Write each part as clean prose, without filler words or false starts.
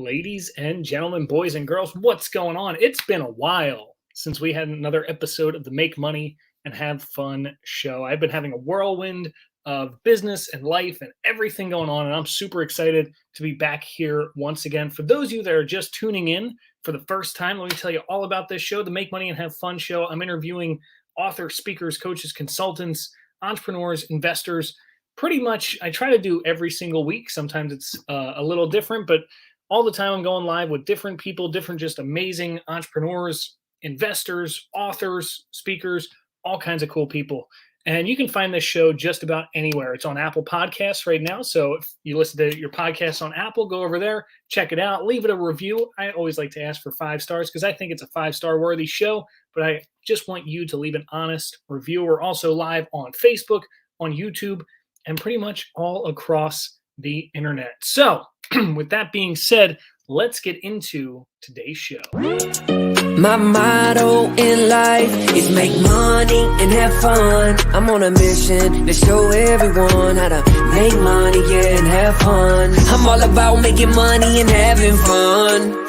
Ladies and gentlemen, boys and girls, what's going on? It's been a while since we had another episode of the Make Money and Have Fun show. I've been having a whirlwind of business and life and everything going on, and I'm super excited to be back here once again. For those of you that are just tuning in for the first time, let me tell you all about this show, the Make Money and Have Fun show. I'm interviewing authors, speakers, coaches, consultants, entrepreneurs, investors. Pretty much, I try to do every single week. Sometimes it's a little different, but all the time I'm going live with different people, different just amazing entrepreneurs, investors, authors, speakers, all kinds of cool people. And you can find this show just about anywhere. It's on Apple Podcasts right now. So if you listen to your podcast on Apple, go over there, check it out, leave it a review. I always like to ask for 5 stars because I think it's a 5-star worthy show, but I just want you to leave an honest review. We're also live on Facebook, on YouTube, and pretty much all across the internet. So with that being said, let's get into today's show. My motto in life is make money and have fun. I'm on a mission to show everyone how to make money, yeah, and have fun. I'm all about making money and having fun.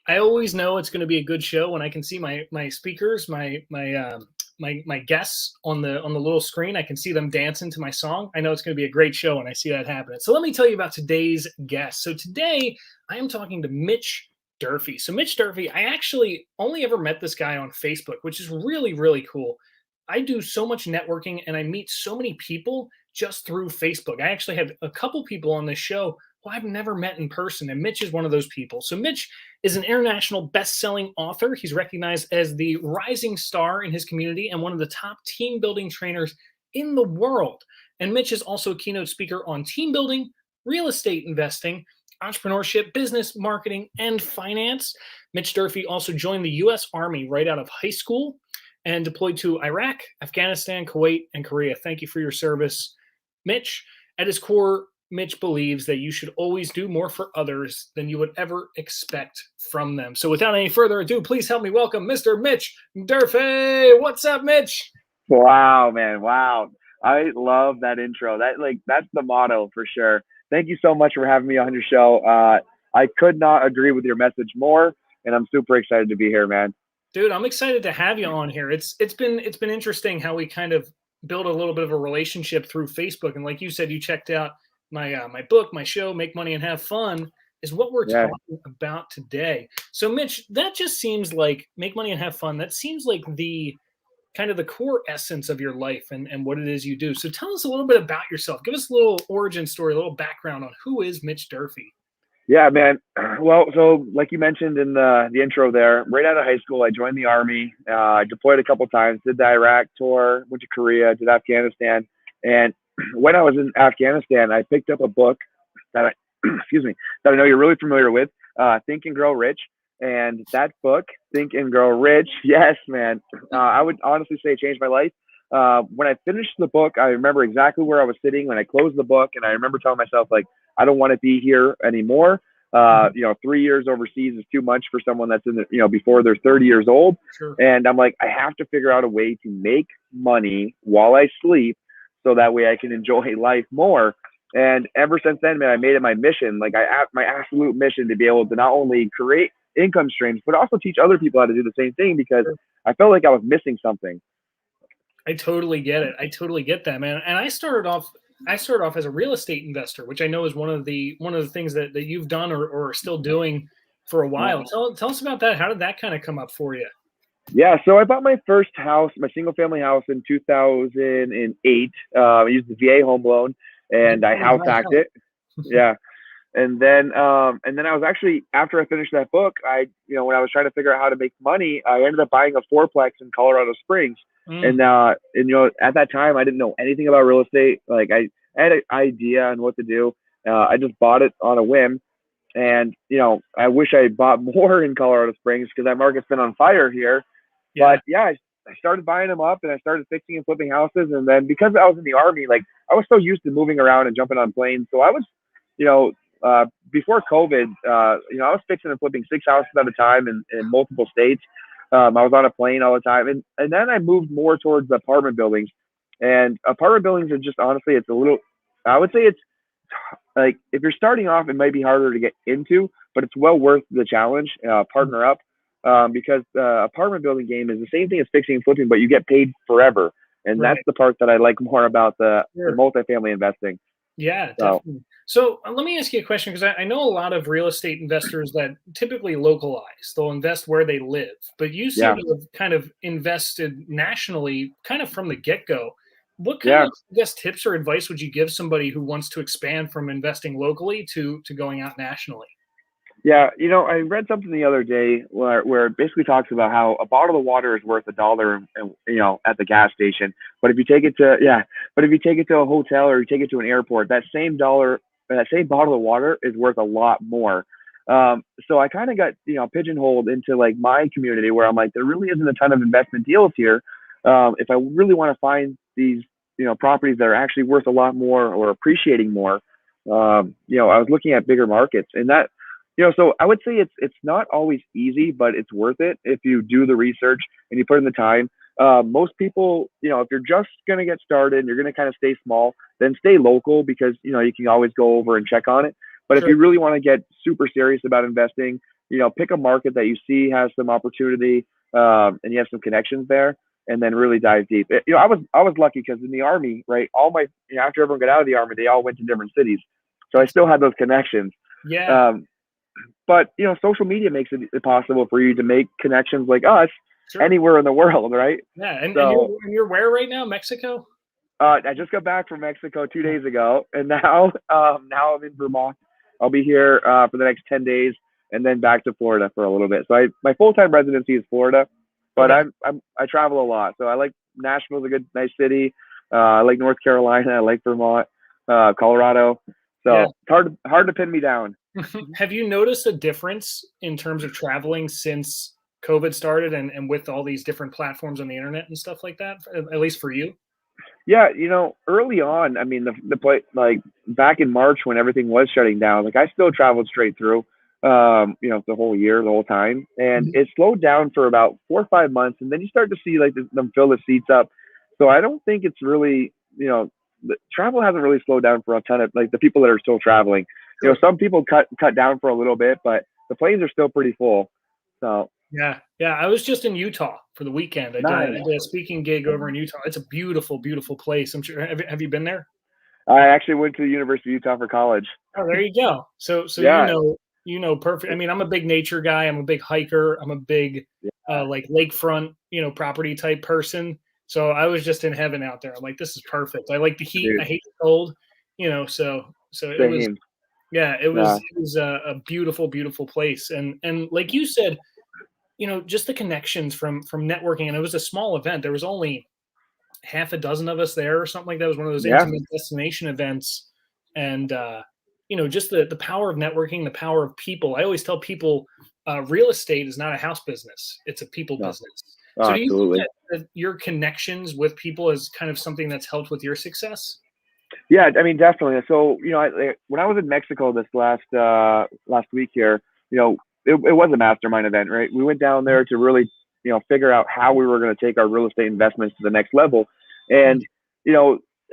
I always know it's going to be a good show when I can see my speakers, my guests on the little screen. I can see them dancing to my song. I know it's going to be a great show when I see that happening. So let me tell you about today's guest. So today I am talking to Mitch Durfee. So Mitch Durfee, I actually only ever met this guy on Facebook, which is really, really cool. I do so much networking and I meet so many people just through Facebook. I actually had a couple people on this show who I've never met in person, and Mitch is one of those people. So Mitch is an international best-selling author. He's recognized as the rising star in his community and one of the top team building trainers in the world. And Mitch is also a keynote speaker on team building, real estate investing, entrepreneurship, business, marketing, and finance. Mitch Durfee also joined the U.S. Army right out of high school and deployed to Iraq, Afghanistan, Kuwait, and Korea. Thank you for your service, Mitch. At his core, Mitch believes that you should always do more for others than you would ever expect from them. So without any further ado, please help me welcome Mr. Mitch Durfee. What's up, Mitch? Wow, man. Wow. I love that intro. That's the motto for sure. Thank you so much for having me on your show. I could not agree with your message more, and I'm super excited to be here, man. Dude, I'm excited to have you on here. It's been interesting how we kind of build a little bit of a relationship through Facebook. And like you said, you checked out my book, my show, Make Money and Have Fun, is what we're talking about today. So Mitch, that just seems like Make Money and Have Fun. That seems like the kind of the core essence of your life and what it is you do. So tell us a little bit about yourself. Give us a little origin story, a little background on who is Mitch Durfee. Yeah, man. Well, so like you mentioned in the intro there, right out of high school, I joined the Army, deployed a couple times, did the Iraq tour, went to Korea, did Afghanistan. And when I was in Afghanistan, I picked up a book that I know you're really familiar with, Think and Grow Rich. And that book, Think and Grow Rich, yes, man, I would honestly say it changed my life. When I finished the book, I remember exactly where I was sitting when I closed the book, and I remember telling myself, like, I don't want to be here anymore. 3 years overseas is too much for someone that's in the, before they're 30 years old. Sure. And I'm like, I have to figure out a way to make money while I sleep, so that way I can enjoy life more. And ever since then, man, I made it my mission, my absolute mission, to be able to not only create income streams, but also teach other people how to do the same thing, because I felt like I was missing something. I totally get it. I totally get that, man. And I started off as a real estate investor, which I know is one of the things that you've done or are still doing for a while. Tell us about that. How did that kind of come up for you? Yeah, so I bought my first house, my single family house, in 2008. I used the VA home loan, and I house hacked it. Yeah. And then I was actually, after I finished that book, when I was trying to figure out how to make money, I ended up buying a fourplex in Colorado Springs. And at that time, I didn't know anything about real estate. Like, I had an idea on what to do. I just bought it on a whim. And, I wish I bought more in Colorado Springs, because that market's been on fire here. Yeah. But yeah, I started buying them up, and I started fixing and flipping houses. And then because I was in the Army, like, I was so used to moving around and jumping on planes. So I was, before COVID, I was fixing and flipping 6 houses at a time in multiple states. I was on a plane all the time. And then I moved more towards the apartment buildings. And apartment buildings are just, honestly, it's a little, I would say it's like, if you're starting off, it might be harder to get into, but it's well worth the challenge. Partner up, because the apartment building game is the same thing as fixing and flipping, but you get paid forever. And Right. that's the part that I like more about the Sure. multifamily investing. Yeah, So, definitely. So let me ask you a question, because I know a lot of real estate investors that typically localize. They'll invest where they live, but you seem yeah. to have kind of invested nationally, kind of from the get-go. What kind Yeah. of, I guess, tips or advice would you give somebody who wants to expand from investing locally to going out nationally? Yeah, I read something the other day where it basically talks about how a bottle of water is worth $1, at the gas station. But if you take it to a hotel or you take it to an airport, that same bottle of water is worth a lot more. So I kind of got pigeonholed into like my community where I'm like, there really isn't a ton of investment deals here. If I really want to find these properties that are actually worth a lot more or appreciating more, I was looking at bigger markets, and that. So I would say it's not always easy, but it's worth it if you do the research and you put in the time. Most people, if you're just going to get started and you're going to kind of stay small, then stay local because, you can always go over and check on it. But if Sure. you really want to get super serious about investing, pick a market that you see has some opportunity, and you have some connections there, and then really dive deep. I was lucky because in the Army, right, all my, after everyone got out of the Army, they all went to different cities. So I still had those connections. Yeah, But social media makes it possible for you to make connections like us sure. anywhere in the world, right? Yeah, and So you're where right now? Mexico? I just got back from Mexico 2 days ago, and now I'm in Vermont. I'll be here for the next 10 days, and then back to Florida for a little bit. So my full time residency is Florida, but Okay. I travel a lot. So I like Nashville's a nice city. I like North Carolina. I like Vermont, Colorado. So Yeah. it's hard to pin me down. Have you noticed a difference in terms of traveling since COVID started and with all these different platforms on the internet and stuff like that, at least for you? Yeah, early on, I mean, the play like back in March when everything was shutting down, like I still traveled straight through, the whole year, the whole time, and Mhm. it slowed down for about 4 or 5 months, and then you start to see like them fill the seats up. So I don't think it's really, the travel hasn't really slowed down for a ton of like the people that are still traveling. Sure. Some people cut down for a little bit, but the planes are still pretty full. So Yeah. Yeah. I was just in Utah for the weekend. I nice. did a speaking gig over in Utah. It's a beautiful, beautiful place. I'm sure. Have you been there? I actually went to the University of Utah for college. Oh, there you go. So Yeah. perfect. I mean, I'm a big nature guy. I'm a big hiker. I'm a big Yeah. like lakefront, property type person. So I was just in heaven out there. I'm like, this is perfect. I like the heat. Dude, I hate the cold. So it was. same. Yeah, it was Yeah. it was a beautiful, beautiful place, and like you said, just the connections from networking, and it was a small event. There was only half a dozen of us there or something like that. It was one of those Yeah. intimate destination events, and just the power of networking, the power of people. I always tell people, real estate is not a house business; it's a people No. business. Oh, So, do you think absolutely. that your connections with people is kind of something that's helped with your success? Yeah, I mean, definitely. So, when I was in Mexico this last week here, it was a mastermind event, right? We went down there to really, figure out how we were going to take our real estate investments to the next level. And,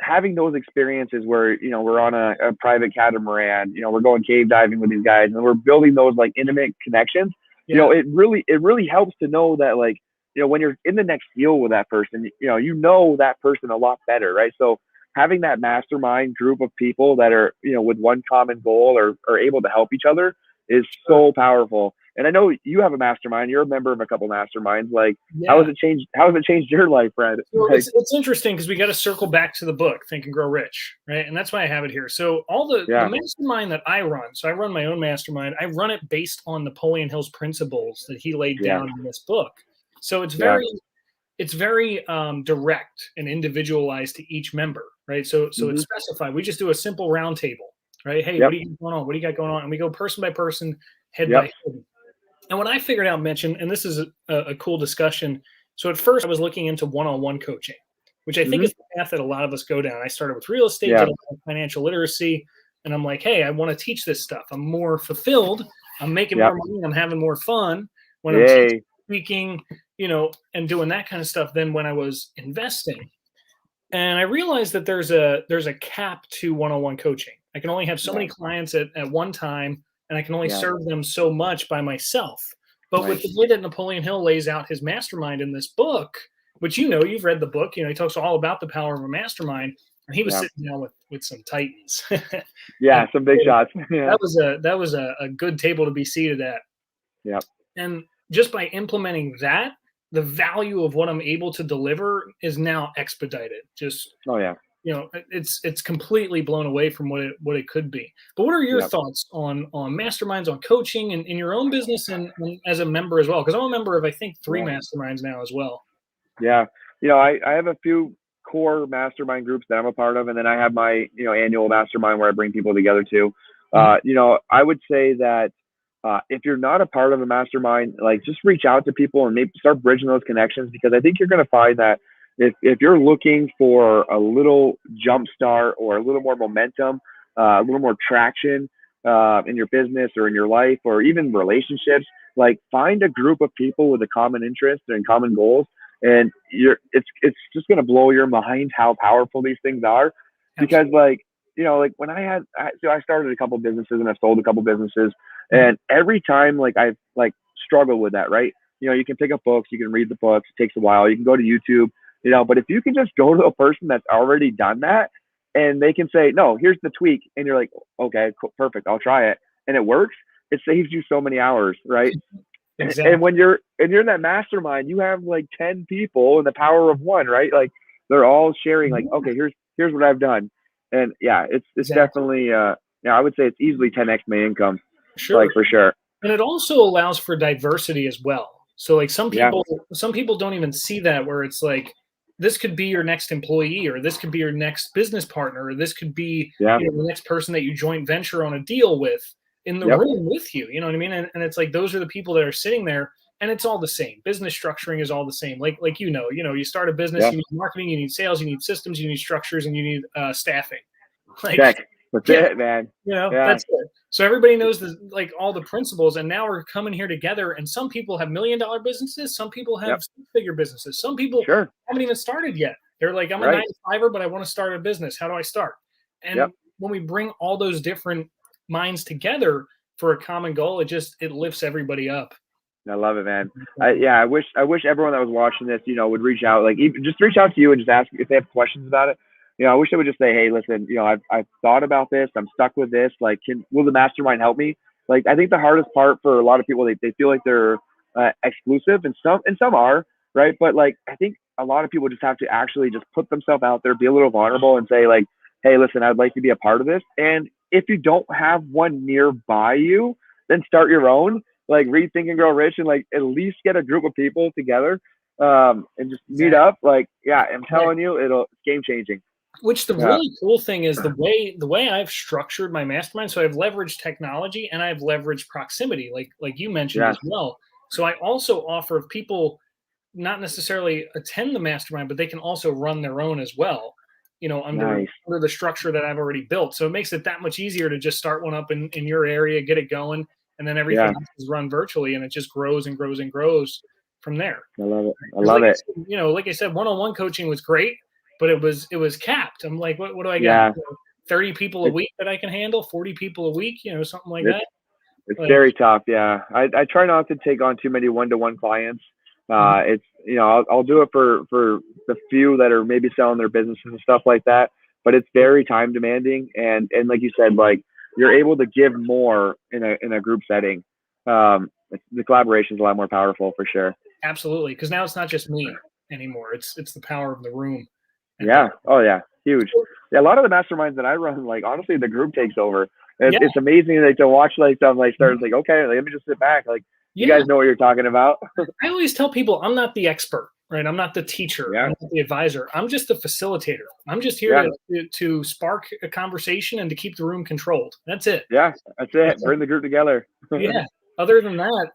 having those experiences where, we're on a private catamaran, we're going cave diving with these guys and we're building those like intimate connections, Yeah, it really helps to know that like, when you're in the next deal with that person, that person a lot better, right? So, having that mastermind group of people that are, with one common goal or are able to help each other is sure. so powerful. And I know you have a mastermind. You're a member of a couple masterminds. Like, how has Yeah. it changed? How has it changed your life, Fred? Well, Like, it's interesting because we got to circle back to the book, Think and Grow Rich, right? And that's why I have it here. So all the yeah, mastermind that I run, so I run my own mastermind. I run it based on Napoleon Hill's principles that he laid yeah, down in this book. So yeah, it's very direct and individualized to each member, right? So hmm, it's specified. We just do a simple round table, right? Hey, what yep, do you got going on? What do you got going on? And we go person by person, head by yep, head. And what I figured out, Mitch, and this is a cool discussion. So at first, I was looking into one-on-one coaching, which I think hmm, is the path that a lot of us go down. I started with real estate, yeah, did a lot of financial literacy, and I'm like, hey, I want to teach this stuff. I'm more fulfilled. I'm making yep, more money. I'm having more fun when I'm teaching, yay, speaking, and doing that kind of stuff than when I was investing. And I realized that there's a cap to one-on-one coaching. I can only have so many clients at one time, and I can only serve them so much by myself. But with the way that Napoleon Hill lays out his mastermind in this book, which you've read the book, he talks all about the power of a mastermind, and he was sitting down with some titans. Some big shots. That was a good table to be seated at. Yeah. And just by implementing that, the value of what I'm able to deliver is now expedited. Just it's completely blown away from what it could be. But what are your thoughts on masterminds, on coaching, and in your own business and as a member as well? Because I'm a member of, I think, 3 masterminds now as well. Yeah, I have a few core mastermind groups that I'm a part of, and then I have my annual mastermind where I bring people together too. I would say that if you're not a part of a mastermind, like, just reach out to people and maybe start bridging those connections, because I think you're going to find that if you're looking for a little jump start or a little more momentum, a little more traction in your business or in your life or even relationships, like, find a group of people with a common interest and common goals, and it's just going to blow your mind how powerful these things are. Because like when I started a couple businesses and I've sold a couple businesses, and every time I've struggled with that, right? You can pick up books, you can read the books, it takes a while, you can go to YouTube, but if you can just go to a person that's already done that and they can say, no, here's the tweak, and you're like, okay, cool, perfect, I'll try it, and it works, it saves you so many hours, right? Exactly. And when you're in that mastermind, you have 10 people and the power of one, right? Like, they're all sharing, okay, here's what I've done. And it's definitely I would say it's easily 10x my income. Sure. For sure. And it also allows for diversity as well. So some people don't even see that, where it's this could be your next employee, or this could be your next business partner, or this could be the next person that you joint venture on a deal with in the room with you. You know what I mean? And it's those are the people that are sitting there, and it's all the same. Business structuring is all the same. You start a business, you need marketing, you need sales, you need systems, you need structures, and you need staffing. That's it, man. That's it. So everybody knows all the principles, and now we're coming here together. And some people have $1 million businesses. Some people have 6-figure businesses. Some people haven't even started yet. They're like, I'm a 9-to-5er, but I want to start a business. How do I start? And when we bring all those different minds together for a common goal, it lifts everybody up. I love it, man. I wish everyone that was watching this, would reach out, just reach out to you and just ask if they have questions about it. I wish they would just say, hey, listen, I've thought about this. I'm stuck with this. Will the mastermind help me? I think the hardest part for a lot of people, they feel like they're exclusive, and some are, right? But I think a lot of people just have to actually just put themselves out there, be a little vulnerable, and say hey, listen, I'd like to be a part of this. And if you don't have one nearby you, then start your own. Read Think and Grow Rich, and at least get a group of people together and just meet up. I'm telling you, it's game changing. Which the really cool thing is the way I've structured my mastermind. So I've leveraged technology and I've leveraged proximity, like you mentioned as well. So I also offer, if people not necessarily attend the mastermind, but they can also run their own as well, under the structure that I've already built. So it makes it that much easier to just start one up in your area, get it going, and then everything else is run virtually, and it just grows and grows and grows from there. I love it. I love it. Like I said, one-on-one coaching was great, but it was capped. I'm like, what do I got? 30 people a week that I can handle, 40 people a week, something like that. It's very tough. Yeah. I try not to take on too many one-to-one clients. It's, I'll do it for the few that are maybe selling their businesses and stuff like that, but it's very time demanding. And like you said, you're able to give more in a group setting. The collaboration is a lot more powerful for sure. Absolutely. Cause now it's not just me anymore. It's the power of the room. Yeah. Oh yeah. Huge. Yeah. A lot of the masterminds that I run, honestly, the group takes over. It's amazing to watch stuff start okay, let me just sit back. You guys know what you're talking about. I always tell people I'm not the expert, right? I'm not the teacher. I'm not the advisor. I'm just the facilitator. I'm just here to spark a conversation and to keep the room controlled. That's it. Yeah. That's it. Bring the group together. Yeah. Other than that,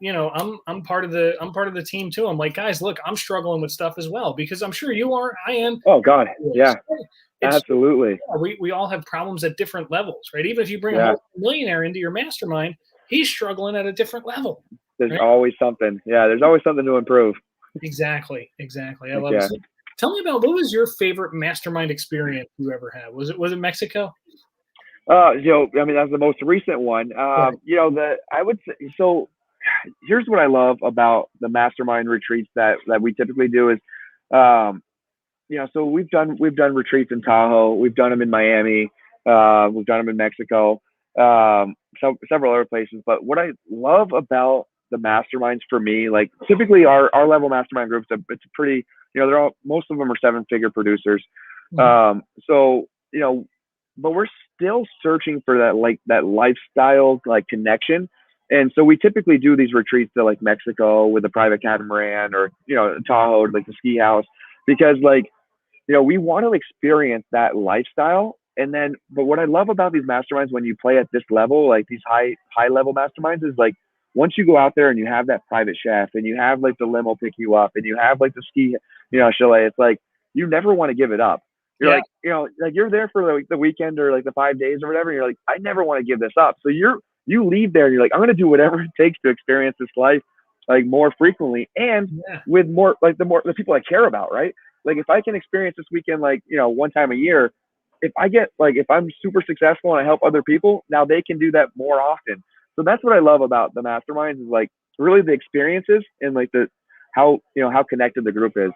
I'm part of the team too. I'm like, guys, look, I'm struggling with stuff as well, because I'm sure you are. I am. Oh God. Yeah. Absolutely. We all have problems at different levels, right? Even if you bring a millionaire into your mastermind, he's struggling at a different level. There's always something. Yeah. There's always something to improve. Exactly. I Like, love it. yeah. So tell me about, what was your favorite mastermind experience you ever had? Was it Mexico? I mean, that's the most recent one. Right. I would say, so here's what I love about the mastermind retreats that we typically do is, um, so we've done retreats in Tahoe, we've done them in Miami, we've done them in Mexico, several other places. But what I love about the masterminds for me, like typically our level mastermind groups, it's pretty, most of them are 7-figure producers. Mhm. So, but we're still searching for that lifestyle like connection. And so we typically do these retreats to like Mexico with a private catamaran, or, Tahoe, like the ski house, because like, we want to experience that lifestyle. And then, but what I love about these masterminds when you play at this level, like these high level masterminds, is like once you go out there and you have that private chef and you have like the limo pick you up and you have like the ski, chalet, it's like you never want to give it up. You're Yeah. like, like you're there for like the weekend or like the 5 days or whatever. And you're like, I never want to give this up. So you leave there and you're like, I'm going to do whatever it takes to experience this life like more frequently and Yeah. with more like the people I care about, right? Like if I can experience this weekend, like, one time a year, if I'm super successful and I help other people, now they can do that more often. So that's what I love about the masterminds is like really the experiences and like how connected the group is.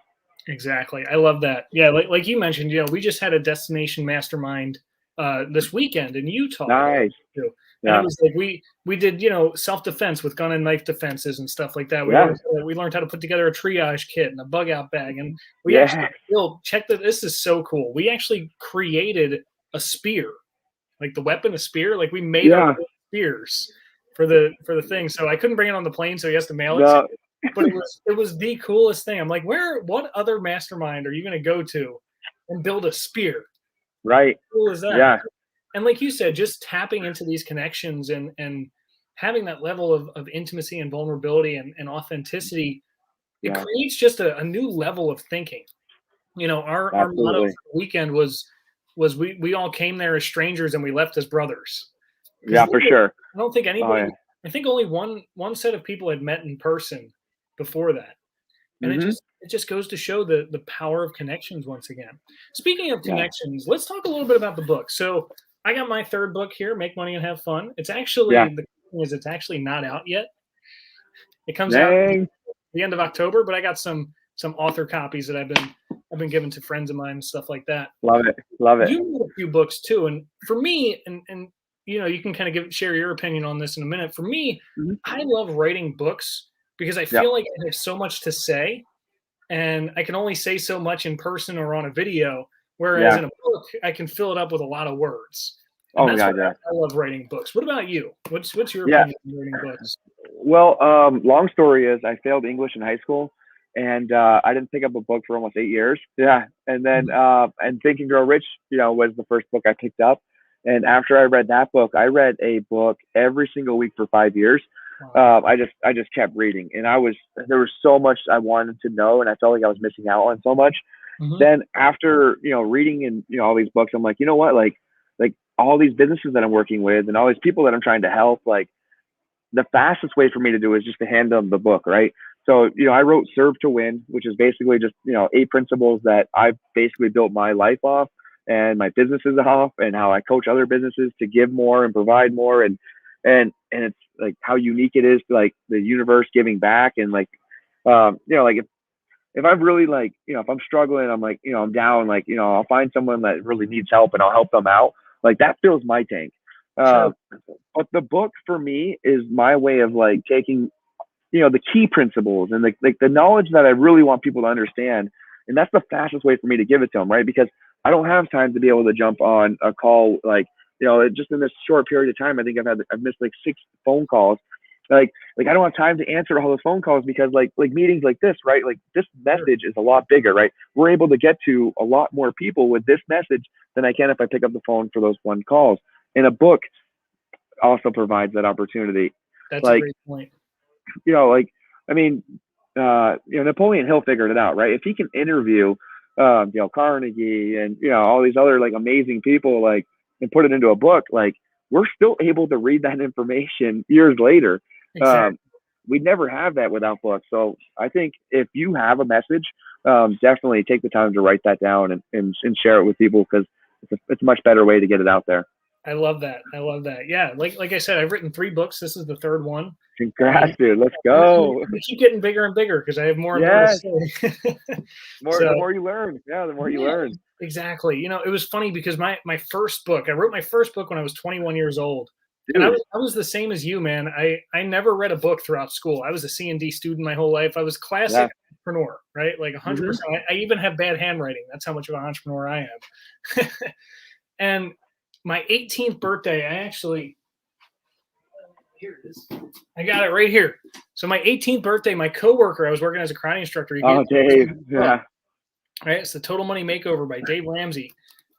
Exactly. I love that. Yeah, like you mentioned, we just had a destination mastermind this weekend in Utah. Nice. Too. And it Yeah. was like we did, self-defense with gun and knife defenses and stuff like that. Yeah. We learned how to put together a triage kit and a bug out bag. And we actually Yeah. built, check that, this is so cool. We actually created a spear, like the weapon, a spear. Like we made our Yeah. own spears for the thing. So I couldn't bring it on the plane, so he has to mail it. No. But it was the coolest thing. I'm like, what other mastermind are you going to go to and build a spear? Right. How cool is that? Yeah. And like you said, just tapping into these connections and having that level of intimacy and vulnerability and authenticity, it Yeah. creates just a new level of thinking. Our motto for Absolutely. the weekend was we all came there as strangers and we left as brothers. 'Cause Yeah, for sure. I don't think Oh anybody. yeah. I think only one set of people had met in person before that, and it Mm-hmm. just goes to show the power of connections once again. Speaking of Yeah. connections, let's talk a little bit about the book. So I got my third book here, Make Money and Have Fun. It's actually, Yeah. the thing is, it's actually not out yet. It comes out Dang. the end of October, but I got some author copies that I've been giving to friends of mine and stuff like that. Love it. Love it. You wrote a few books too, and for me, and you can kind of share your opinion on this in a minute. For me, Mhm. I love writing books because I Yeah. feel like I have so much to say, and I can only say so much in person or on a video. Whereas Yeah. in a book, I can fill it up with a lot of words, and Oh my that's God. why Yeah. I love writing books. What about you? What's your Yeah. opinion on writing books? Well, long story is I failed English in high school, and I didn't pick up a book for almost 8 years. Yeah, and then and Think and Grow Rich, was the first book I picked up. And after I read that book, I read a book every single week for 5 years. Wow. I just kept reading, and there was so much I wanted to know, and I felt like I was missing out on so much. Mhm. Then after reading and all these books, I'm like, you know what, like all these businesses that I'm working with and all these people that I'm trying to help, like the fastest way for me to do is just to hand them the book, right? So, I wrote Serve to Win, which is basically just, 8 principles that I've basically built my life off and my businesses off, and how I coach other businesses to give more and provide more. And it's like how unique it is to like the universe giving back. And like, like if I'm really like, if I'm struggling, I'm like, I'm down, like, I'll find someone that really needs help and I'll help them out. Like that fills my tank. Sure. But the book for me is my way of like taking, the key principles and like the knowledge that I really want people to understand. And that's the fastest way for me to give it to them, right? Because I don't have time to be able to jump on a call. Like, just in this short period of time, I think I've missed like 6 phone calls. Like I don't have time to answer all those phone calls because like meetings like this, right? Like this message is a lot bigger, right? We're able to get to a lot more people with this message than I can if I pick up the phone for those 1 calls. And a book also provides that opportunity. That's a Like, great point. like, I mean, Napoleon Hill figured it out, right? If he can interview, Carnegie and, all these other like amazing people, like, and put it into a book, like we're still able to read that information years later. Exactly. we'd never have that without books. So I think if you have a message, definitely take the time to write that down and share it with people, because it's a much better way to get it out there. I love that. I love that. Yeah. Like I said, I've written 3 books. This is the 3rd one. Congrats, dude. Let's go. We keep getting bigger and bigger because I have more and more to say. The more you learn. Yeah, the more you learn. Exactly. You know, it was funny because my first book, I wrote my first book when I was 21 years old. Dude. And I was the same as you, man. I never read a book throughout school. I was a C&D student my whole life. I was classic entrepreneur, right? Like 100%. I even have bad handwriting. That's how much of an entrepreneur I am. And my 18th birthday, here it is. I got it right here. So my 18th birthday, my coworker, I was working as a karate instructor. Dave. Yeah. Right. It's the Total Money Makeover by Dave Ramsey.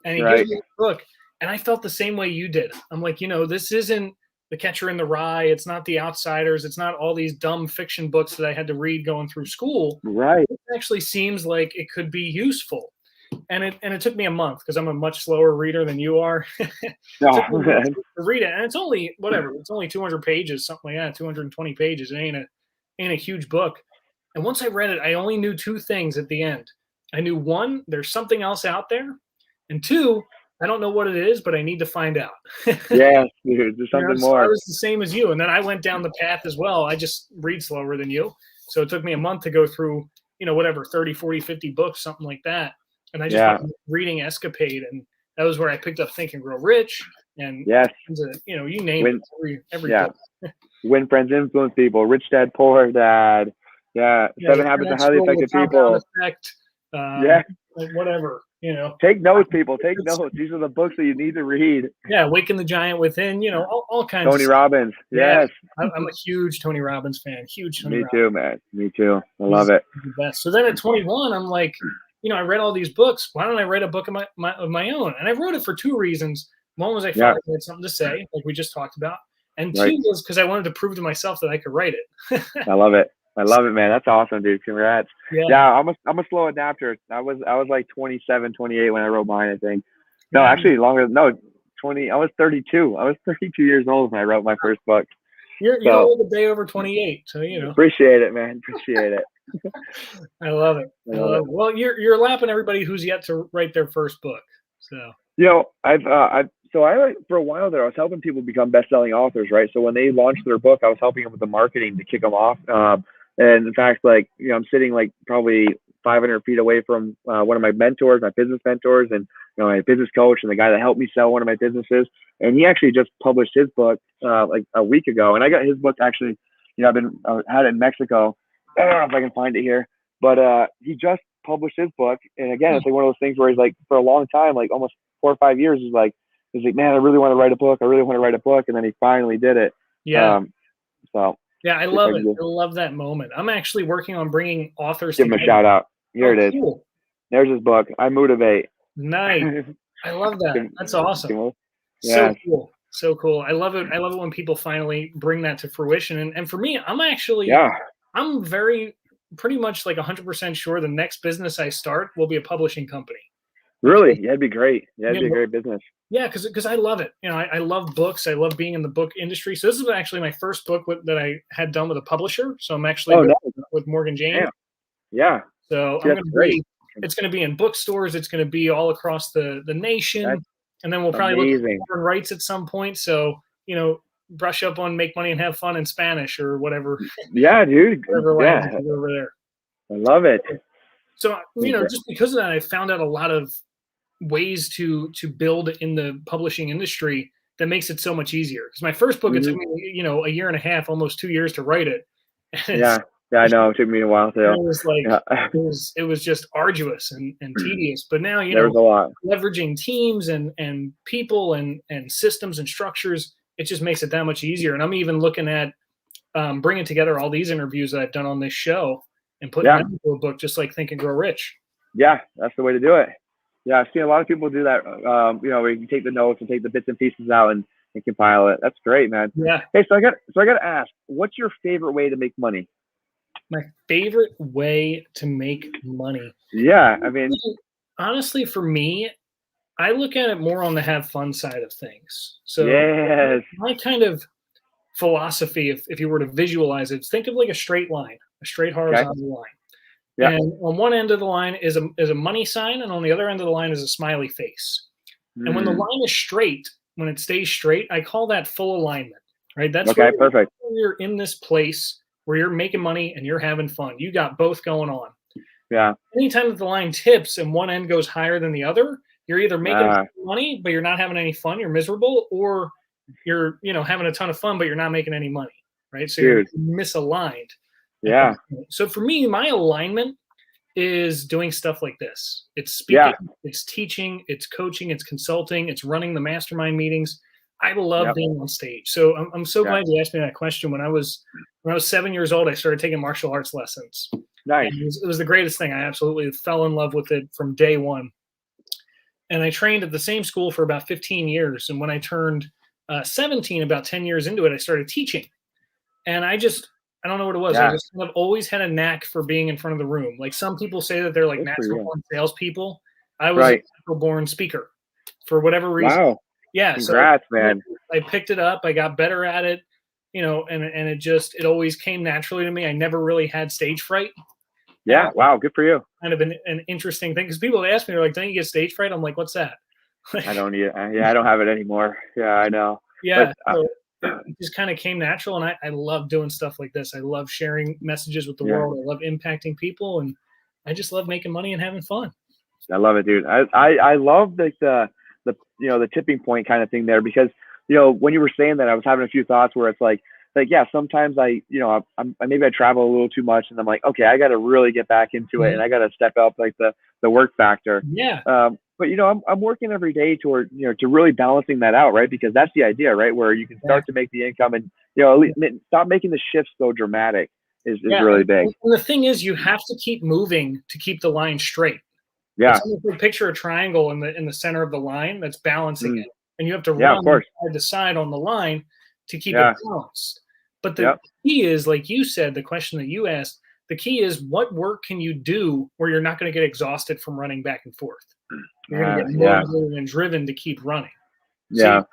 And he gave me the book. And I felt the same way you did. I'm like, this isn't The Catcher in the Rye. It's not The Outsiders. It's not all these dumb fiction books that I had to read going through school. Right. It actually seems like it could be useful. And it took me a month because I'm a much slower reader than you are. To read it. And it's only, it's only 200 pages, something like that, 220 pages. It ain't a huge book. And once I read it, I only knew 2 things at the end. I knew 1, there's something else out there. And 2, I don't know what it is, but I need to find out. Yeah, dude, there's something more. So I was the same as you. And then I went down the path as well. I just read slower than you. So it took me a month to go through, 30, 40, 50 books, something like that. And I just went reading Escapade. And that was where I picked up Think and Grow Rich. And, you name it, every book. Win Friends, Influence People, Rich Dad, Poor Dad. Yeah, 7 Habits of Highly Effective People. Effect, like whatever. Take notes, people. Take notes. These are the books that you need to read. Yeah, Awaken the Giant Within. All kinds. Tony Robbins. Yes, I'm a huge Tony Robbins fan. Huge Tony. Me too, man. Me too. I love it. The best. So then at 21, I'm like, I read all these books. Why don't I write a book of my own? And I wrote it for 2 reasons. One was I felt like I had something to say, like we just talked about, and 2 was because I wanted to prove to myself that I could write it. I love it. I love it, man. That's awesome, dude. Congrats. Yeah, I'm a slow adapter. I was like 27, 28 when I wrote mine, I think. No, actually longer. No, 20. I was 32. I was 32 years old when I wrote my first book. You're old a day over 28, so Appreciate it, man. Appreciate it. I love it. I love it. Well, you're lapping everybody who's yet to write their first book. So I for a while there, I was helping people become best-selling authors, right? So when they launched their book, I was helping them with the marketing to kick them off. And in fact, I'm sitting probably 500 feet away from one of my mentors, my business mentors, and my business coach, and the guy that helped me sell one of my businesses. And he actually just published his book like a week ago. And I got his book actually. I've had it in Mexico. I don't know if I can find it here, but he just published his book. And again, it's like one of those things where he's like, for a long time, like almost 4 or 5 years, he's like, man, I really want to write a book. I really want to write a book. And then he finally did it. Yeah. Yeah, I love it. I love that moment. I'm actually working on bringing authors. Give him a shout out. Here it is. Cool. There's his book. I Motivate. Nice. I love that. That's awesome. Yeah. So cool. So cool. I love it. I love it when people finally bring that to fruition. And for me, I'm actually, I'm pretty much like 100% sure the next business I start will be a publishing company. Really? Yeah, it'd be great. Yeah, it'd be a great business. Yeah, because I love it. I love books. I love being in the book industry. So this is actually my first book that I had done with a publisher. So I'm actually with Morgan James. Yeah. So I'm going to be. It's going to be in bookstores. It's going to be all across the nation. And then we'll probably look at foreign rights at some point. So brush up on Make Money and Have Fun in Spanish or whatever. Yeah, dude. Whatever language is over there. I love it. So just because of that, I found out a lot of ways to build in the publishing industry that makes it so much easier. Because my first book, it took me, a year and a half, almost 2 years to write it. Yeah, I know. It took me a while too. It was like it was just arduous and tedious. But now there's a lot. Leveraging teams and people and systems and structures, it just makes it that much easier. And I'm even looking at bringing together all these interviews that I've done on this show and putting them into a book, just like Think and Grow Rich. Yeah, that's the way to do it. Yeah, I've seen a lot of people do that. Where you can take the notes and take the bits and pieces out and compile it. That's great, man. Yeah. Hey, so I got to ask, what's your favorite way to make money? My favorite way to make money. Yeah, I mean, honestly, for me, I look at it more on the have fun side of things. So yes. my kind of philosophy, if you were to visualize it, think of like a straight line, a straight horizontal line. Yeah. And on one end of the line is a money sign, and on the other end of the line is a smiley face. And when the line is straight, when it stays straight, I call that full alignment, right? That's okay, perfect. You're in this place where you're making money and you're having fun. You got both going on. Yeah. Anytime that the line tips and one end goes higher than the other, you're either making money, but you're not having any fun, you're miserable, or you're, having a ton of fun, but you're not making any money, right? So you're misaligned. Yeah. So for me, my alignment is doing stuff like this. It's speaking, it's teaching, it's coaching, it's consulting, it's running the mastermind meetings. I love being on stage. So I'm so glad you asked me that question. When I was 7 years old, I started taking martial arts lessons. Nice. It was the greatest thing. I absolutely fell in love with it from day one. And I trained at the same school for about 15 years. And when I turned 17, about 10 years into it, I started teaching. And I don't know what it was. I just kind of always had a knack for being in front of the room. Like some people say that they're like natural born salespeople. I was a natural born speaker for whatever reason. Wow. Yeah. Congrats, man. I picked it up. I got better at it, and it always came naturally to me. I never really had stage fright. Yeah. Wow. Good for you. Kind of an interesting thing, because people ask me, they're like, don't you get stage fright? I'm like, what's that? I don't I don't have it anymore. Yeah, I know. Yeah. So it just kind of came natural. And I love doing stuff like this. I love sharing messages with the world. I love impacting people, and I just love making money and having fun. I love it, dude. I love the tipping point kind of thing there, because, when you were saying that, I was having a few thoughts where it's like, sometimes I maybe I travel a little too much, and I'm like, okay, I got to really get back into it, and I got to step up like the work factor. Yeah. But I'm working every day toward, to really balancing that out, right? Because that's the idea, right? Where you can start to make the income, and at least stop making the shifts so dramatic is really big. And the thing is, you have to keep moving to keep the line straight. Yeah. Picture a triangle in the center of the line that's balancing it, and you have to run side to side on the line to keep it balanced. But the key is, like you said, the question that you asked, the key is, what work can you do where you're not going to get exhausted from running back and forth? You're going to get motivated and driven to keep running. Yeah.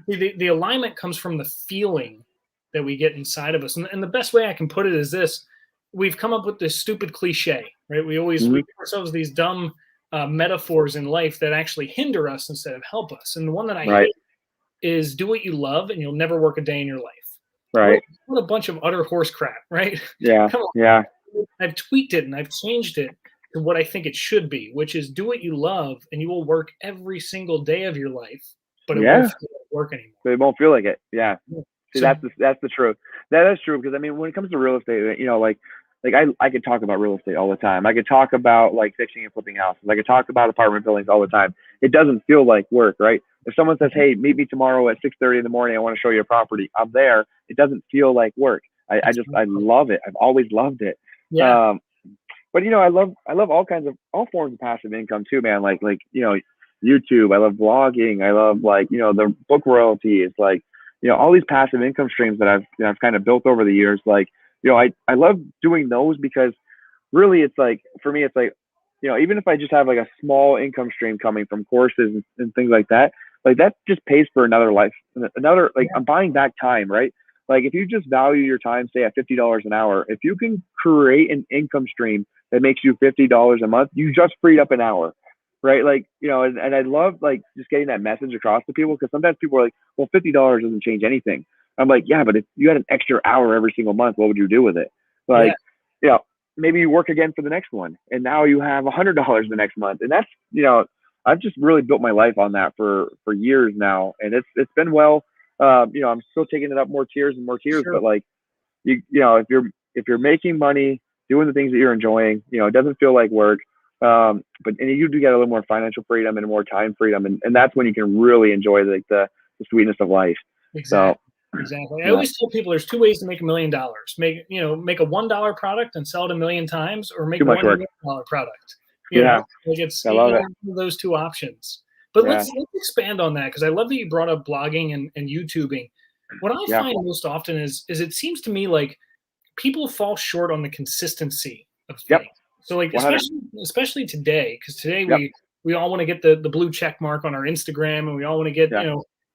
So the alignment comes from the feeling that we get inside of us. And the best way I can put it is this: we've come up with this stupid cliche, right? We give ourselves these dumb metaphors in life that actually hinder us instead of help us. And the one that I hate is, do what you love and you'll never work a day in your life. Right. What a bunch of utter horse crap, right? Yeah. Yeah. I've tweaked it and I've changed it to what I think it should be, which is, do what you love and you will work every single day of your life, but it won't feel like work anymore. But it won't feel like it. Yeah. See, that's the truth. That is true, because I mean, when it comes to real estate, I could talk about real estate all the time. I could talk about like fixing and flipping houses. I could talk about apartment buildings all the time. It doesn't feel like work, right? If someone says, "Hey, meet me tomorrow at 6:30 in the morning. I want to show you a property," I'm there. It doesn't feel like work. I love it. I've always loved it. Yeah. But I love all forms of passive income too, man. Like YouTube. I love blogging. I love the book royalties. All these passive income streams that I've kind of built over the years. I love doing those, because really it's like, for me, it's like, even if I just have like a small income stream coming from courses and things like that just pays for another life. I'm buying back time, right? Like, if you just value your time, say at $50 an hour, if you can create an income stream that makes you $50 a month, you just freed up an hour, right? And I love just getting that message across to people, because sometimes people are like, well, $50 doesn't change anything. I'm like, yeah, but if you had an extra hour every single month, what would you do with it? Maybe you work again for the next one, and now you have $100 the next month. And that's, I've just really built my life on that for years now. And it's been well. I'm still taking it up more tiers and more tiers, Sure. but if you're making money, doing the things that you're enjoying, it doesn't feel like work. And you do get a little more financial freedom and more time freedom. And that's when you can really enjoy the sweetness of life. Exactly. So, Exactly. I always tell people there's two ways to make $1 million. Make a $1 product and sell it 1 million times, or make a $1 million product. It's I love it. Those two options. But let's expand on that, because I love that you brought up blogging and YouTubing. What I find most often is it seems to me like people fall short on the consistency of things. So especially today, because today we all want to get the blue check mark on our Instagram, and we all want to get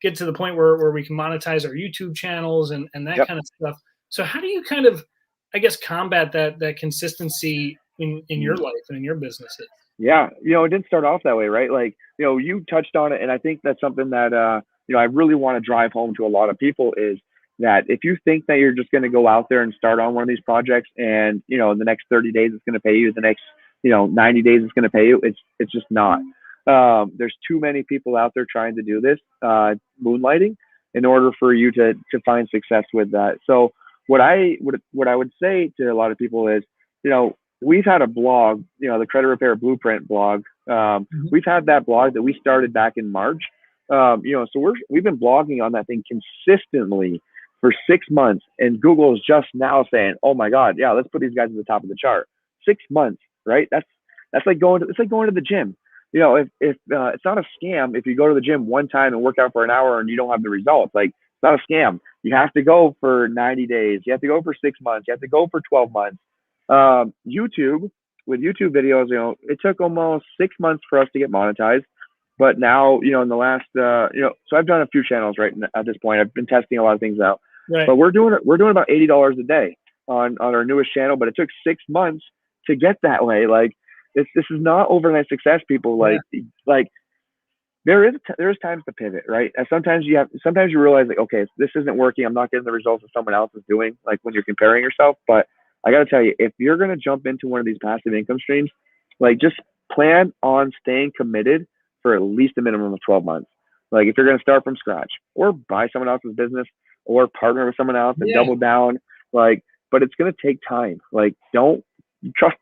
get to the point where we can monetize our YouTube channels and that Yep. kind of stuff. So how do you kind of, I guess, combat that consistency in your life and in your businesses? Yeah, it didn't start off that way, right? Like, you touched on it, and I think that's something that I really want to drive home to a lot of people is that if you think that you're just going to go out there and start on one of these projects, and the next 30 days it's going to pay you, the next 90 days it's going to pay you, it's just not. There's too many people out there trying to do this moonlighting in order for you to find success with that. So what I would say to a lot of people is, we've had a blog, the Credit Repair Blueprint blog. We've had that blog that we started back in March. So we've been blogging on that thing consistently for 6 months, and Google is just now saying, "Oh my God, yeah, let's put these guys at the top of the chart." 6 months, right? That's like going to the gym. If it's not a scam if you go to the gym one time and work out for an hour and you don't have the results. Like, it's not a scam. You have to go for 90 days. You have to go for 6 months. You have to go for 12 months. YouTube videos, it took almost 6 months for us to get monetized, but now, in the last, so I've done a few channels right at this point. I've been testing a lot of things out, right. But we're doing about $80 a day on our newest channel, but it took 6 months to get that way. Like, this is not overnight success, people. Like there is times to pivot, right? And sometimes you realize, like, okay, this isn't working. I'm not getting the results that someone else is doing, like when you're comparing yourself. But I got to tell you, if you're going to jump into one of these passive income streams, like, just plan on staying committed for at least a minimum of 12 months. Like, if you're going to start from scratch or buy someone else's business or partner with someone else and double down, like, but it's going to take time. Like, trust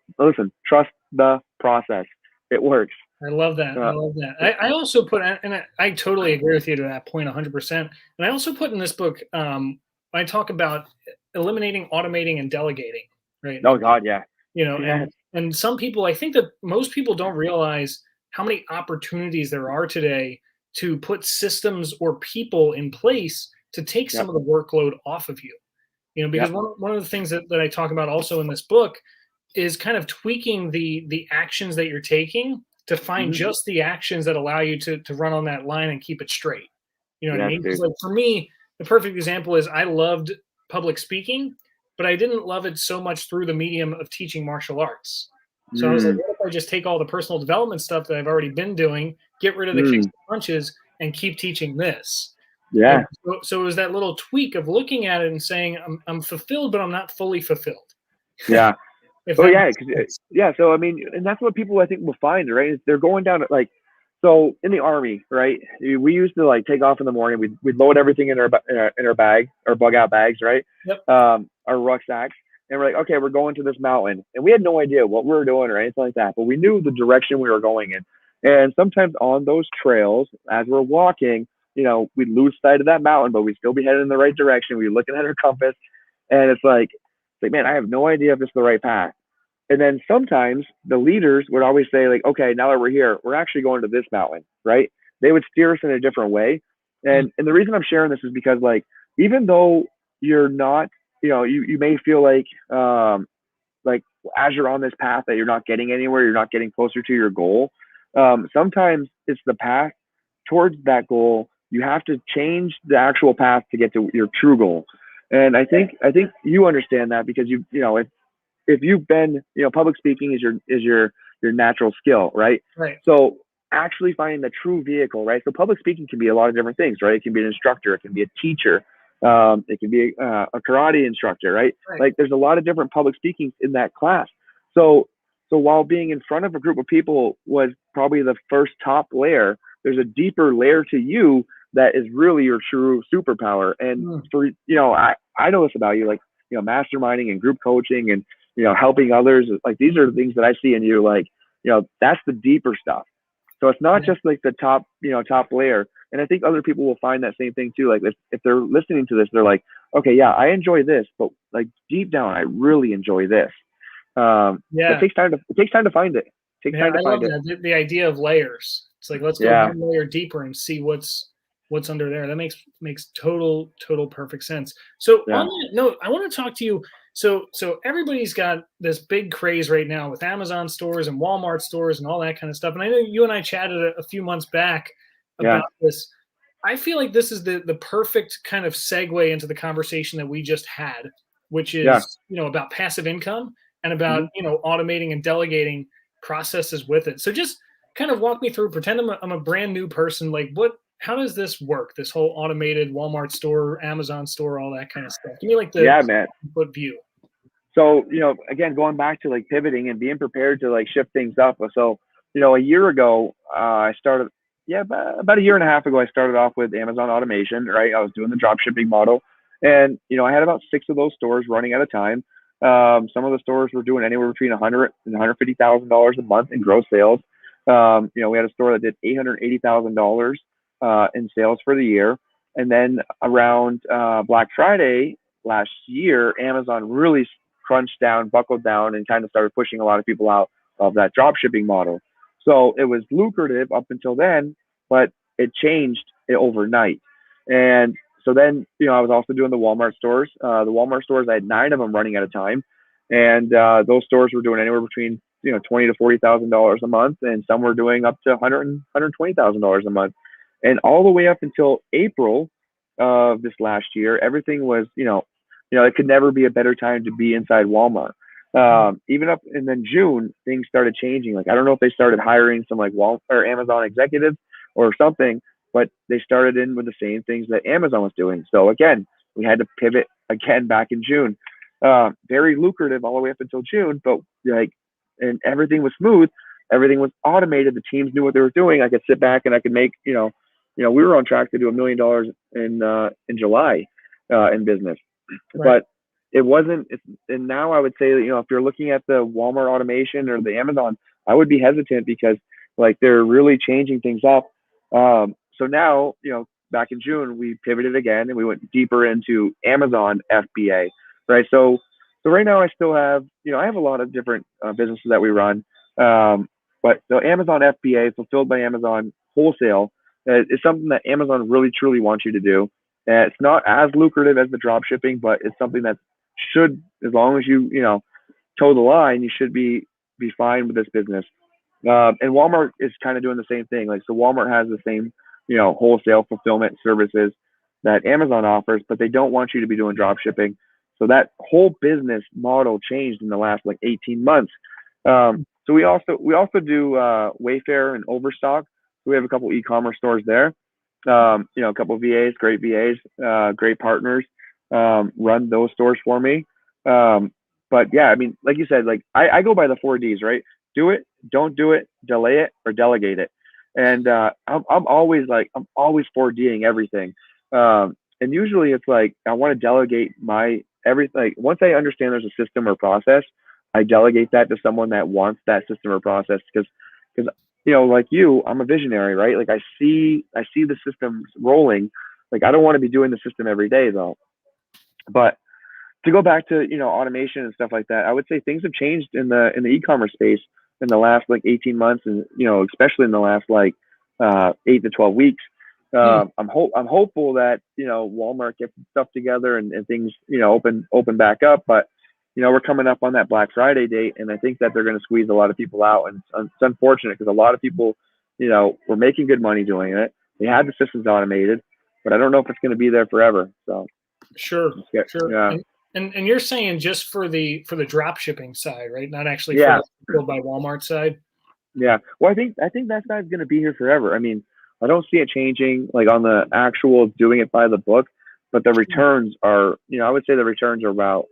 the process. It works. I love that. I love that. I also put, and I totally agree with you to that point 100%. And I also put in this book, I talk about eliminating, automating, and delegating, right? Oh God, yeah. And some people, I think that most people don't realize how many opportunities there are today to put systems or people in place to take some of the workload off of you. Because one of the things that I talk about also in this book is kind of tweaking the actions that you're taking to find just the actions that allow you to run on that line and keep it straight. You know what I mean? Because, like, for me, the perfect example is I loved public speaking, but I didn't love it so much through the medium of teaching martial arts. So I was like, what if I just take all the personal development stuff that I've already been doing, get rid of the kicks and punches, and keep teaching this? Yeah. So it was that little tweak of looking at it and saying, I'm fulfilled, but I'm not fully fulfilled. Yeah. So I mean, and that's what people, I think, will find, right? Is they're going down like, so in the Army, right? We used to, like, take off in the morning. We'd load everything in our bag, our bug out bags, right? Yep. Our rucksacks, and we're like, okay, we're going to this mountain, and we had no idea what we were doing or anything like that, but we knew the direction we were going in. And sometimes on those trails, as we're walking, we'd lose sight of that mountain, but we'd still be headed in the right direction. We'd be looking at our compass, and it's like, man, I have no idea if this is the right path. And then sometimes the leaders would always say, like, okay, now that we're here, we're actually going to this mountain, right? They would steer us in a different way. And the reason I'm sharing this is because, like, even though you're not, you may feel like as you're on this path that you're not getting anywhere, you're not getting closer to your goal. Sometimes it's the path towards that goal. You have to change the actual path to get to your true goal. And I think you understand that because if you've been, public speaking is your natural skill, right? Right. So actually finding the true vehicle, right? So public speaking can be a lot of different things, right? It can be an instructor, it can be a teacher, it can be a karate instructor, right? Like, there's a lot of different public speakings in that class. So while being in front of a group of people was probably the first top layer, there's a deeper layer to you that is really your true superpower. And for, I know this about you, like, masterminding and group coaching and, helping others. Like, these are the things that I see in you, like, that's the deeper stuff. So it's not just like the top layer. And I think other people will find that same thing too. Like, if they're listening to this, they're like, okay, yeah, I enjoy this, but, like, deep down, I really enjoy this. It takes time to find it. I love that. The idea of layers. It's like, let's go one layer deeper and see what's under there. That makes total perfect sense. So on that note, I want to talk to you. So everybody's got this big craze right now with Amazon stores and Walmart stores and all that kind of stuff. And I know you and I chatted a few months back about this. I feel like this is the perfect kind of segue into the conversation that we just had, which Yeah. is, about passive income and about, Mhm. automating and delegating processes with it. So just kind of walk me through, pretend I'm a brand new person. Like how does this work? This whole automated Walmart store, Amazon store, all that kind of stuff. Give me like the Yeah, man. foot view. So, again, going back to like pivoting and being prepared to like shift things up. So, a year ago, I started, about a year and a half ago, I started off with Amazon automation, right? I was doing the drop shipping model. And, I had about 6 of those stores running at a time. Some of the stores were doing anywhere between $100,000 and $150,000 a month in gross sales. We had a store that did $880,000 in sales for the year. And then around Black Friday last year, Amazon really crunched down, buckled down, and kind of started pushing a lot of people out of that drop shipping model. So it was lucrative up until then, but it changed overnight. And so then, I was also doing the Walmart stores. The Walmart stores, I had 9 of them running at a time, and those stores were doing anywhere between $20,000 to $40,000 a month, and some were doing up to $120,000 a month. And all the way up until April of this last year, everything was it could never be a better time to be inside Walmart. Even up and then June, things started changing. Like I don't know if they started hiring some like Walmart or Amazon executives or something, but they started in with the same things that Amazon was doing. So again, we had to pivot again back in June. Very lucrative all the way up until June, but and everything was smooth. Everything was automated. The teams knew what they were doing. I could sit back and I could make, we were on track to do $1 million in July in business. Right. But it wasn't. And now I would say that, if you're looking at the Walmart automation or the Amazon, I would be hesitant because like they're really changing things up. So now, back in June, we pivoted again and we went deeper into Amazon FBA, right? So right now I still have, I have a lot of different businesses that we run. But the Amazon FBA, fulfilled by Amazon wholesale, is something that Amazon really truly wants you to do. And it's not as lucrative as the drop shipping, but it's something that should, as long as you toe the line, you should be fine with this business. And Walmart is kind of doing the same thing. Like so, Walmart has the same wholesale fulfillment services that Amazon offers, but they don't want you to be doing drop shipping. So that whole business model changed in the last like 18 months. So we also do Wayfair and Overstock. We have a couple e-commerce stores there. A couple of VAs, great VAs, great partners, run those stores for me. But yeah, I mean, like you said, like I go by the 4 Ds, right? Do it, don't do it, delay it, or delegate it. And I'm always 4Ding everything. And usually it's like I want to delegate my everything. Like once I understand there's a system or process, I delegate that to someone that wants that system or process because like you, I'm a visionary, right? Like I see the systems rolling. Like I don't want to be doing the system every day though. But to go back to automation and stuff like that, I would say things have changed in the e-commerce space in the last like 18 months, and especially in the last like 8 to 12 weeks. I'm hopeful that Walmart gets stuff together and things open back up, but we're coming up on that Black Friday date, and I think that they're going to squeeze a lot of people out, and it's unfortunate because a lot of people were making good money doing it. They had the systems automated, but I don't know if it's going to be there forever. So sure. Yeah. And you're saying just for the drop shipping side, right? Not actually for the fulfilled by Walmart side. Yeah. Well, I think that side's going to be here forever. I mean, I don't see it changing like on the actual doing it by the book, but the returns are, I would say the returns are about,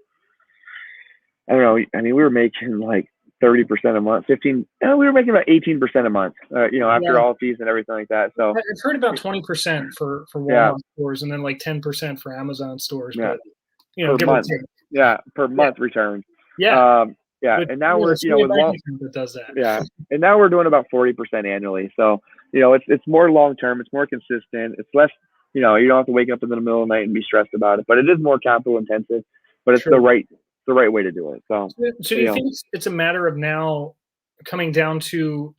I don't know. I mean, we were making like 30% a month, we were making about 18% a month, after all fees and everything like that. So I've heard about 20% for Walmart stores and then like 10% for Amazon stores. Yeah. But, per month. Yeah. Per month return. Yeah. And now we're, with that does that. Yeah. And now we're doing about 40% annually. So, it's more long-term, it's more consistent. It's less, you don't have to wake up in the middle of the night and be stressed about it, but it is more capital intensive, but it's the right way to do it. So do you think it's a matter of now coming down to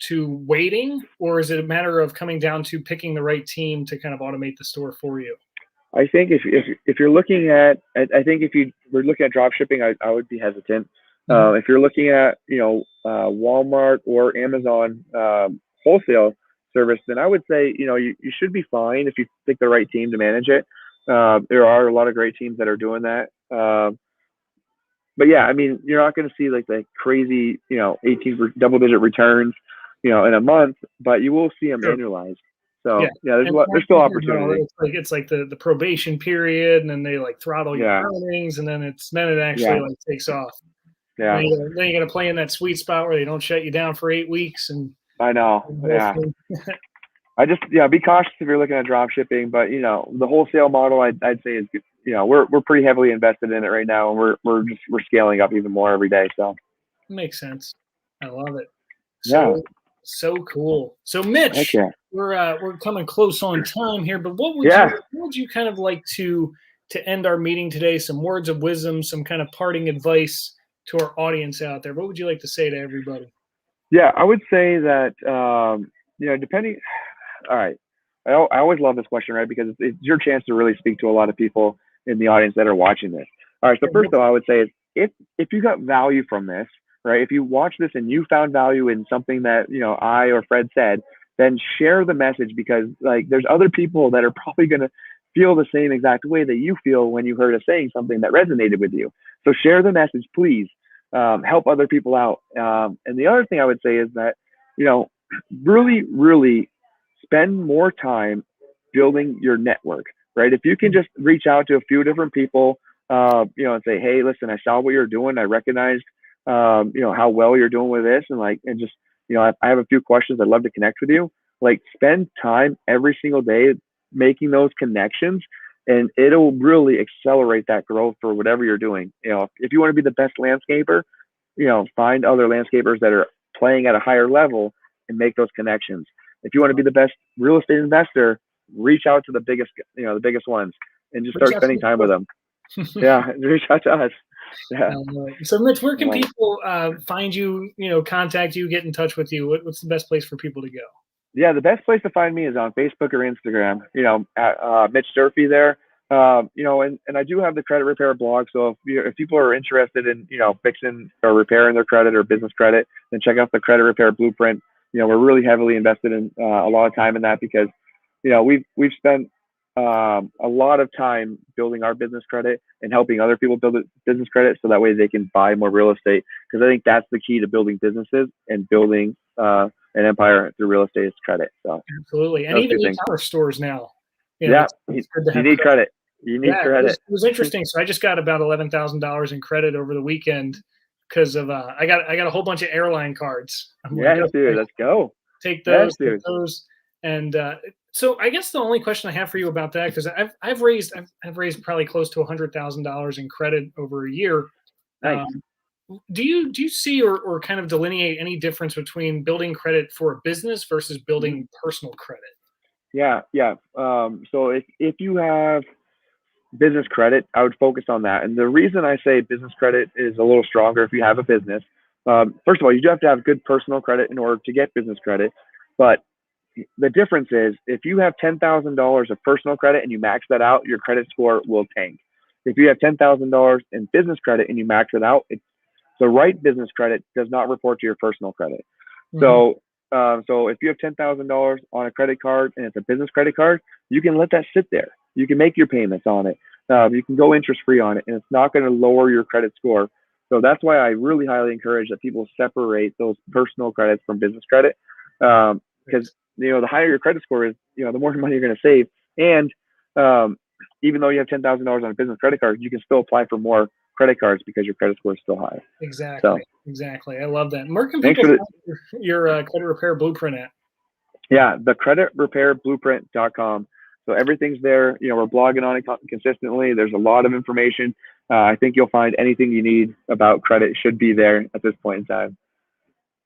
waiting, or is it a matter of coming down to picking the right team to kind of automate the store for you? I think if you're looking at, I think if you were looking at drop shipping, I would be hesitant. If you're looking at Walmart or Amazon wholesale, service, then I would say, you should be fine if you pick the right team to manage it. There are a lot of great teams that are doing that. But yeah, I mean, you're not going to see like the crazy, 18 double-digit returns, in a month, but you will see them annualized. So yeah, there's still opportunity. It's like the probation period, and then they like throttle your earnings, and then it actually like takes off. Yeah. Then you got to play in that sweet spot where they don't shut you down for 8 weeks. And I know. Yeah. I just be cautious if you're looking at drop shipping, but the wholesale model I'd say is, we're pretty heavily invested in it right now, and we're scaling up even more every day. So makes sense. I love it. So cool. So Mitch, we're coming close on time here, but what would you kind of like to end our meeting today? Some words of wisdom, some kind of parting advice to our audience out there. What would you like to say to everybody? Yeah, I would say that depending. All right, I always love this question, right? Because it's your chance to really speak to a lot of people in the audience that are watching this. All right, so first of all, I would say is if you got value from this, right? If you watch this and you found value in something that I or Fred said, then share the message, because like there's other people that are probably going to feel the same exact way that you feel when you heard us saying something that resonated with you. So share the message, please. Help other people out. And the other thing I would say is that really, really spend more time building your network, right? If you can just reach out to a few different people, and say, hey, listen, I saw what you're doing. I recognized, how well you're doing with this. And just, I have a few questions. I'd love to connect with you. Like, spend time every single day making those connections, and it'll really accelerate that growth for whatever you're doing. If you want to be the best landscaper, find other landscapers that are playing at a higher level and make those connections. If you want to be the best real estate investor, reach out to the biggest ones, and just start spending time with them. Yeah, reach out to us. Yeah. So Mitch, where can people find you, contact you, get in touch with you? What's the best place for people to go? Yeah, the best place to find me is on Facebook or Instagram, at Mitch Durfee there. And I do have the credit repair blog. So if people are interested in, fixing or repairing their credit or business credit, then check out the credit repair blueprint. We're really heavily invested in a lot of time in that, because, we've spent a lot of time building our business credit and helping other people build business credit, so that way they can buy more real estate. Because I think that's the key to building businesses and building an empire through real estate is credit. So absolutely, and even e-commerce stores now. You need credit. You need credit. It was interesting. So I just got about $11,000 in credit over the weekend because of I got a whole bunch of airline cards. Dude, let's go. Take those. And so I guess the only question I have for you about that, because I've raised probably close to $100,000 in credit over a year. Nice. Do you see or kind of delineate any difference between building credit for a business versus building personal credit? Yeah. So if you have business credit, I would focus on that. And the reason I say business credit is a little stronger if you have a business, first of all, you do have to have good personal credit in order to get business credit. But the difference is, if you have $10,000 of personal credit and you max that out, your credit score will tank. If you have $10,000 in business credit and you max it out, the right business credit does not report to your personal credit. Mm-hmm. So if you have $10,000 on a credit card and it's a business credit card, you can let that sit there. You can make your payments on it. You can go interest free on it, and it's not going to lower your credit score. So that's why I really highly encourage that people separate those personal credits from business credit, because the higher your credit score is, the more money you're going to save. And even though you have $10,000 on a business credit card, you can still apply for more credit cards because your credit score is still high. Exactly. I love that. Where can people find your credit repair blueprint at? Yeah, the creditreblueprint.com. So everything's there. We're blogging on it consistently. There's a lot of information. I think you'll find anything you need about credit should be there at this point in time.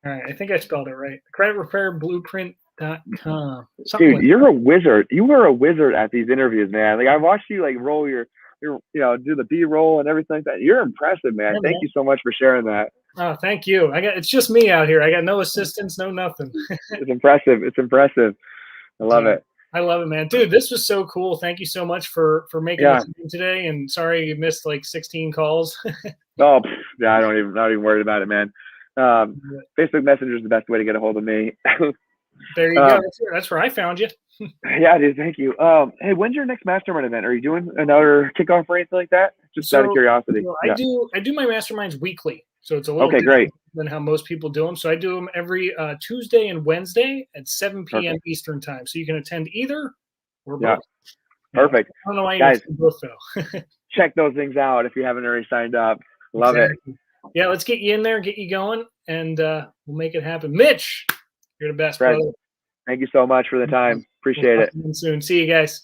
All right. I think I spelled it right. creditreblueprint.com. Dude, you're a wizard. You were a wizard at these interviews, man. Like, I watched you roll your do the B-roll and everything like that. You're impressive, man. Thank you so much for sharing that. Oh, thank you. It's just me out here. I got no assistants, no nothing. It's impressiugh. I love it. I love it, man. Dude, this was so cool. Thank you so much for making this today. And sorry you missed like 16 calls. Oh, yeah, not even worried about it, man. Facebook Messenger is the best way to get a hold of me. There you go. That's where I found you. Yeah, dude. Thank you. Hey, when's your next Mastermind event? Are you doing another kickoff or anything like that? Just out of curiosity. So I do my Masterminds weekly, so it's a little great different than how most people do them. So I do them every Tuesday and Wednesday at 7 p.m. Eastern time. So you can attend either or both. Perfect. I don't know why you guys both though. Check those things out if you haven't already signed up. Love it. Yeah, let's get you in there, get you going, and we'll make it happen. Mitch, you're the best, brother. Thank you so much for the time. Appreciate it. Soon. See you guys.